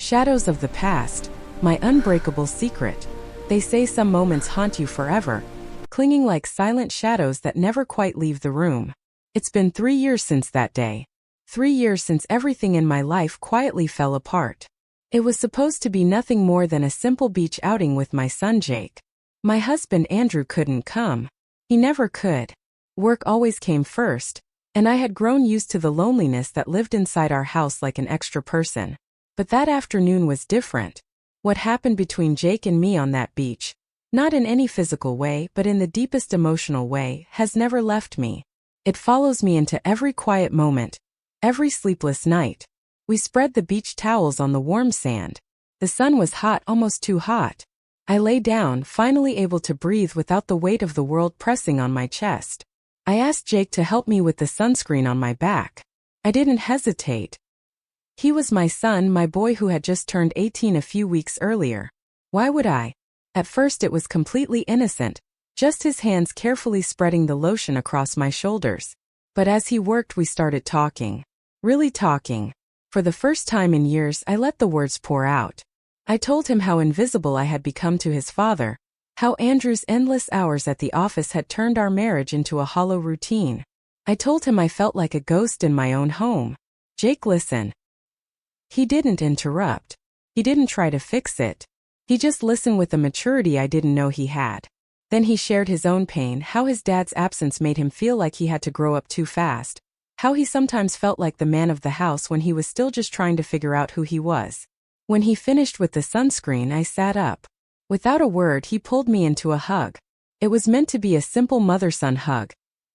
Shadows of the past, my unbreakable secret. They say some moments haunt you forever, clinging like silent shadows that never quite leave the room. It's been 3 years since that day. 3 years since everything in my life quietly fell apart. It was supposed to be nothing more than a simple beach outing with my son Jake. My husband Andrew couldn't come. He never could. Work always came first, and I had grown used to the loneliness that lived inside our house like an extra person. But that afternoon was different. What happened between Jake and me on that beach, not in any physical way but in the deepest emotional way, has never left me. It follows me into every quiet moment, every sleepless night. We spread the beach towels on the warm sand. The sun was hot, almost too hot. I lay down, finally able to breathe without the weight of the world pressing on my chest. I asked Jake to help me with the sunscreen on my back. I didn't hesitate. He was my son, my boy who had just turned 18 a few weeks earlier. Why would I? At first it was completely innocent, just his hands carefully spreading the lotion across my shoulders. But as he worked we started talking. Really talking. For the first time in years I let the words pour out. I told him how invisible I had become to his father, how Andrew's endless hours at the office had turned our marriage into a hollow routine. I told him I felt like a ghost in my own home. Jake listened. He didn't interrupt. He didn't try to fix it. He just listened with a maturity I didn't know he had. Then he shared his own pain, how his dad's absence made him feel like he had to grow up too fast, how he sometimes felt like the man of the house when he was still just trying to figure out who he was. When he finished with the sunscreen, I sat up. Without a word, he pulled me into a hug. It was meant to be a simple mother-son hug,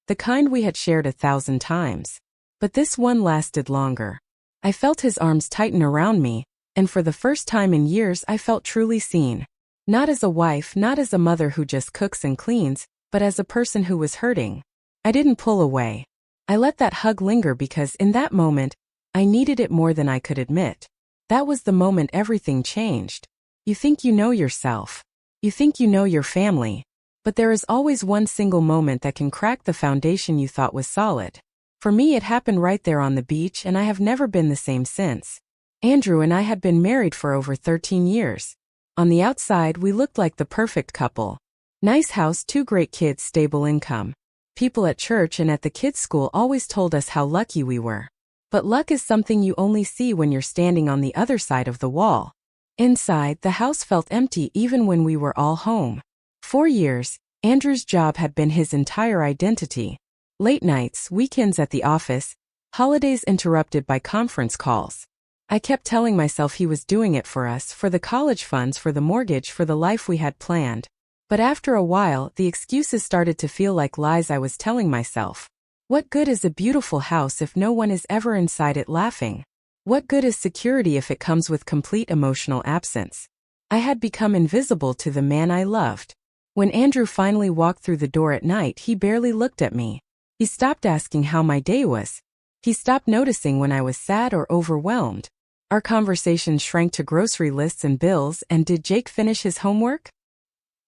the kind we had shared 1,000 times. But this one lasted longer. I felt his arms tighten around me, and for the first time in years I felt truly seen. Not as a wife, not as a mother who just cooks and cleans, but as a person who was hurting. I didn't pull away. I let that hug linger because in that moment, I needed it more than I could admit. That was the moment everything changed. You think you know yourself. You think you know your family. But there is always one single moment that can crack the foundation you thought was solid. For me it happened right there on the beach, and I have never been the same since. Andrew and I had been married for over 13 years. On the outside we looked like the perfect couple. Nice house, 2 great kids, stable income. People at church and at the kids' school always told us how lucky we were. But luck is something you only see when you're standing on the other side of the wall. Inside, the house felt empty even when we were all home. 4 years, Andrew's job had been his entire identity. Late nights, weekends at the office, holidays interrupted by conference calls. I kept telling myself he was doing it for us, for the college funds, for the mortgage, for the life we had planned. But after a while, the excuses started to feel like lies I was telling myself. What good is a beautiful house if no one is ever inside it laughing? What good is security if it comes with complete emotional absence? I had become invisible to the man I loved. When Andrew finally walked through the door at night, he barely looked at me. He stopped asking how my day was. He stopped noticing when I was sad or overwhelmed. Our conversations shrank to grocery lists and bills, and did Jake finish his homework?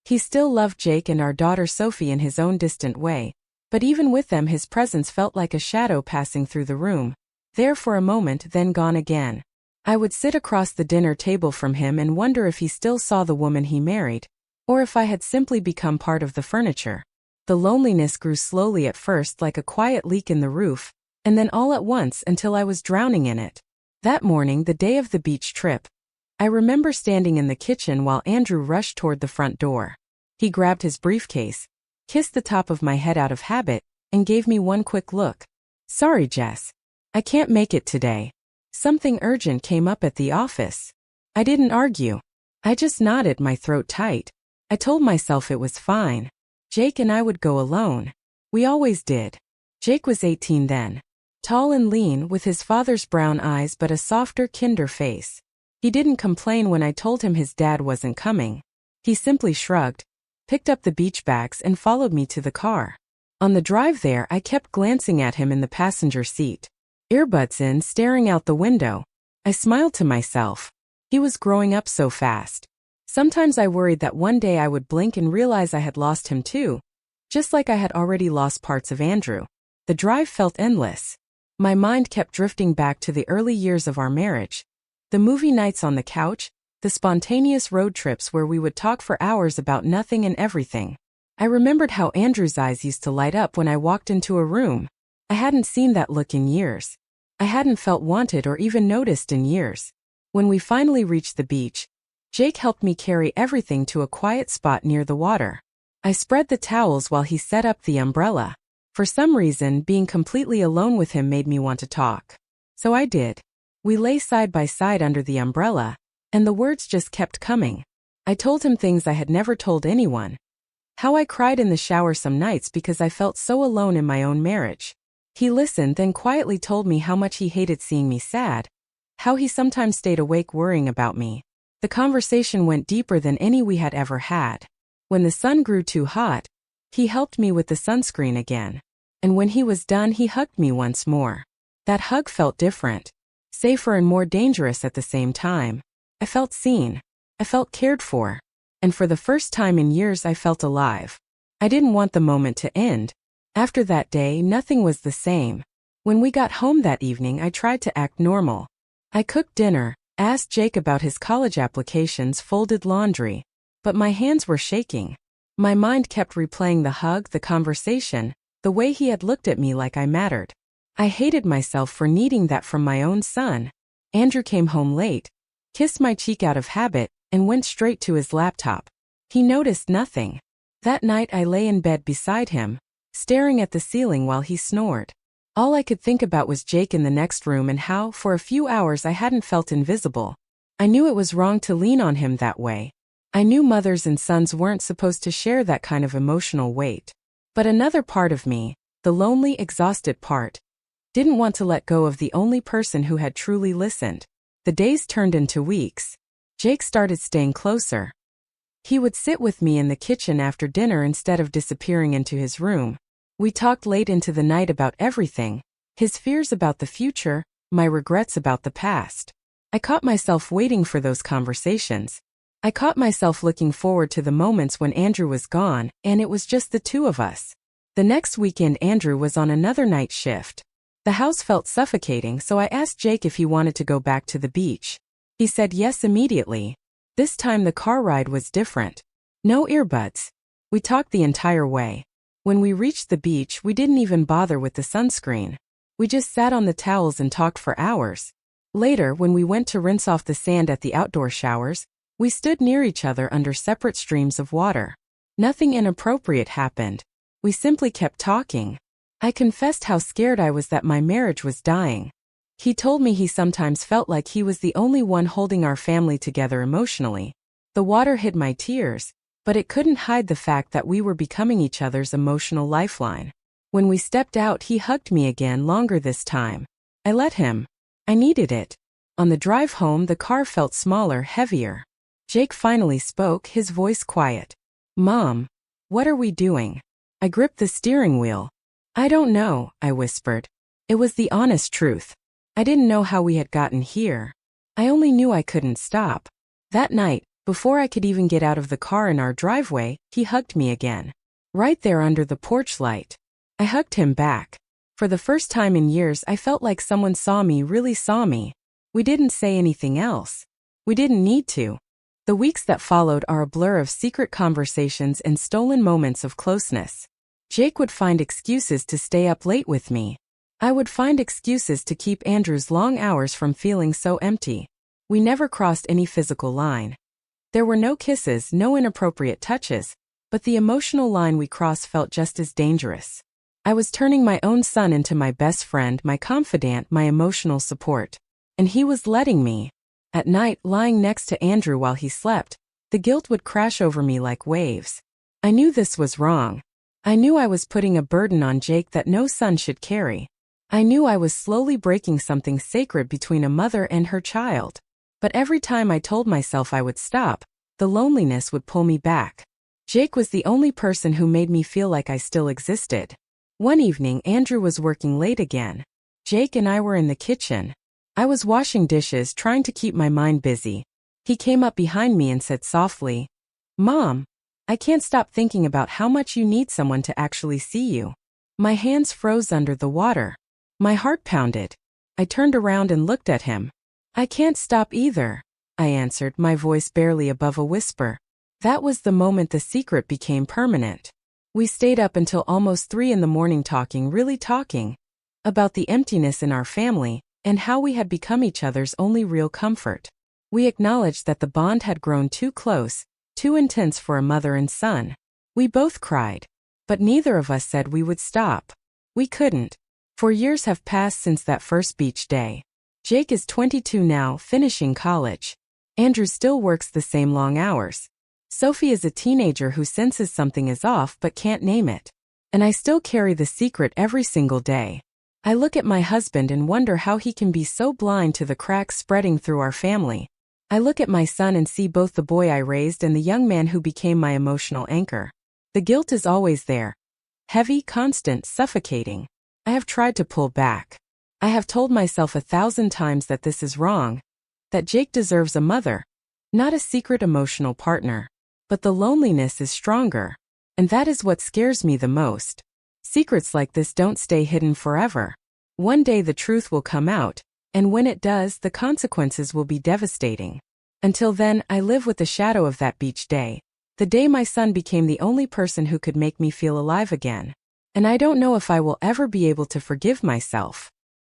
He still loved Jake and our daughter Sophie in his own distant way, but even with them his presence felt like a shadow passing through the room. There for a moment, then gone again. I would sit across the dinner table from him and wonder if he still saw the woman he married, or if I had simply become part of the furniture. The loneliness grew slowly at first like a quiet leak in the roof, and then all at once until I was drowning in it. That morning, the day of the beach trip, I remember standing in the kitchen while Andrew rushed toward the front door. He grabbed his briefcase, kissed the top of my head out of habit, and gave me one quick look. "Sorry, Jess. I can't make it today. Something urgent came up at the office." I didn't argue. I just nodded, my throat tight. I told myself it was fine. Jake and I would go alone. We always did. Jake was 18 then. Tall and lean, with his father's brown eyes but a softer, kinder face. He didn't complain when I told him his dad wasn't coming. He simply shrugged, picked up the beach bags and followed me to the car. On the drive there, I kept glancing at him in the passenger seat. Earbuds in, staring out the window. I smiled to myself. He was growing up so fast. Sometimes I worried that one day I would blink and realize I had lost him too, just like I had already lost parts of Andrew. The drive felt endless. My mind kept drifting back to the early years of our marriage. The movie nights on the couch, the spontaneous road trips where we would talk for hours about nothing and everything. I remembered how Andrew's eyes used to light up when I walked into a room. I hadn't seen that look in years. I hadn't felt wanted or even noticed in years. When we finally reached the beach, Jake helped me carry everything to a quiet spot near the water. I spread the towels while he set up the umbrella. For some reason, being completely alone with him made me want to talk. So I did. We lay side by side under the umbrella, and the words just kept coming. I told him things I had never told anyone. How I cried in the shower some nights because I felt so alone in my own marriage. He listened, then quietly told me how much he hated seeing me sad. How he sometimes stayed awake worrying about me. The conversation went deeper than any we had ever had. When the sun grew too hot, he helped me with the sunscreen again. And when he was done, he hugged me once more. That hug felt different. Safer and more dangerous at the same time. I felt seen. I felt cared for. And for the first time in years I felt alive. I didn't want the moment to end. After that day, nothing was the same. When we got home that evening, I tried to act normal. I cooked dinner, asked Jake about his college applications, folded laundry. But my hands were shaking. My mind kept replaying the hug, the conversation, the way he had looked at me like I mattered. I hated myself for needing that from my own son. Andrew came home late, kissed my cheek out of habit, and went straight to his laptop. He noticed nothing. That night I lay in bed beside him, staring at the ceiling while he snored. All I could think about was Jake in the next room and how, for a few hours, I hadn't felt invisible. I knew it was wrong to lean on him that way. I knew mothers and sons weren't supposed to share that kind of emotional weight. But another part of me, the lonely, exhausted part, didn't want to let go of the only person who had truly listened. The days turned into weeks. Jake started staying closer. He would sit with me in the kitchen after dinner instead of disappearing into his room. We talked late into the night about everything, his fears about the future, my regrets about the past. I caught myself waiting for those conversations. I caught myself looking forward to the moments when Andrew was gone, and it was just the two of us. The next weekend Andrew was on another night shift. The house felt suffocating, so I asked Jake if he wanted to go back to the beach. He said yes immediately. This time the car ride was different. No earbuds. We talked the entire way. When we reached the beach, we didn't even bother with the sunscreen. We just sat on the towels and talked for hours. Later, when we went to rinse off the sand at the outdoor showers, we stood near each other under separate streams of water. Nothing inappropriate happened. We simply kept talking. I confessed how scared I was that my marriage was dying. He told me he sometimes felt like he was the only one holding our family together emotionally. The water hid my tears, but it couldn't hide the fact that we were becoming each other's emotional lifeline. When we stepped out, he hugged me again, longer this time. I let him. I needed it. On the drive home, the car felt smaller, heavier. Jake finally spoke, his voice quiet. "Mom, what are we doing?" I gripped the steering wheel. "I don't know," I whispered. It was the honest truth. I didn't know how we had gotten here. I only knew I couldn't stop. That night, before I could even get out of the car in our driveway, he hugged me again. Right there under the porch light. I hugged him back. For the first time in years, I felt like someone saw me, really saw me. We didn't say anything else. We didn't need to. The weeks that followed are a blur of secret conversations and stolen moments of closeness. Jake would find excuses to stay up late with me. I would find excuses to keep Andrew's long hours from feeling so empty. We never crossed any physical line. There were no kisses, no inappropriate touches, but the emotional line we crossed felt just as dangerous. I was turning my own son into my best friend, my confidant, my emotional support. And he was letting me. At night, lying next to Andrew while he slept, the guilt would crash over me like waves. I knew this was wrong. I knew I was putting a burden on Jake that no son should carry. I knew I was slowly breaking something sacred between a mother and her child. But every time I told myself I would stop, the loneliness would pull me back. Jake was the only person who made me feel like I still existed. One evening, Andrew was working late again. Jake and I were in the kitchen. I was washing dishes, trying to keep my mind busy. He came up behind me and said softly, "Mom, I can't stop thinking about how much you need someone to actually see you." My hands froze under the water. My heart pounded. I turned around and looked at him. I can't stop either, I answered, my voice barely above a whisper. That was the moment the secret became permanent. We stayed up until almost 3 a.m. talking, really talking, about the emptiness in our family and how we had become each other's only real comfort. We acknowledged that the bond had grown too close, too intense for a mother and son. We both cried, but neither of us said we would stop. We couldn't. 4 years have passed since that first beach day. Jake is 22 now, finishing college. Andrew still works the same long hours. Sophie is a teenager who senses something is off but can't name it. And I still carry the secret every single day. I look at my husband and wonder how he can be so blind to the cracks spreading through our family. I look at my son and see both the boy I raised and the young man who became my emotional anchor. The guilt is always there. Heavy, constant, suffocating. I have tried to pull back. I have told myself 1,000 times that this is wrong, that Jake deserves a mother, not a secret emotional partner. But the loneliness is stronger. And that is what scares me the most. Secrets like this don't stay hidden forever. One day the truth will come out, and when it does, the consequences will be devastating. Until then, I live with the shadow of that beach day, the day my son became the only person who could make me feel alive again. And I don't know if I will ever be able to forgive myself.